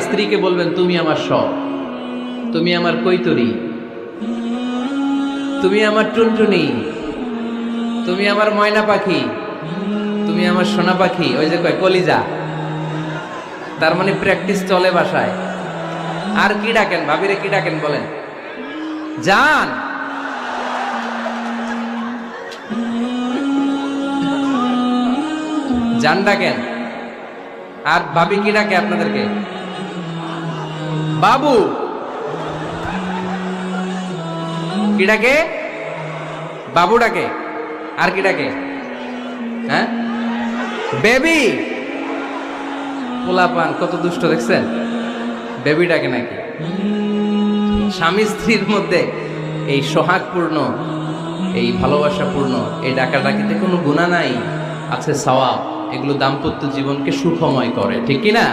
স্ত্রীকে বলবেন তুমি আমার সব, তুমি আমার কৈতরি, তুমি আমার টুনটুনি, তুমি আমার ময়না পাখি, তুমি আমার সোনা পাখি। ওই যে কয় কলিজা, তার মানে প্র্যাকটিস চলে বাসায়। আর কি ডাকেন ভাবিরে, কি ডাকেন বলেন? জান। জান ডাকেন। আর ভাবি কি ডাকে আপনাদেরকে? বাবু। কি ডাকে? বাবু ডাকে। আর কি ডাকে? হ্যাঁ, বেবি। পোলাপান কত দুষ্ট দেখছেন, বেবি ডাকে নাকি? স্বামী স্ত্রীর মধ্যে এই সোহাগপূর্ণ, এই ভালোবাসাপূর্ণ এই ডাকাডাকিতে কোনো গুনাহ নাই, আছে সওয়াব। এগুলো দাম্পত্য জীবনকে সুখময় করে, ঠিক কি না?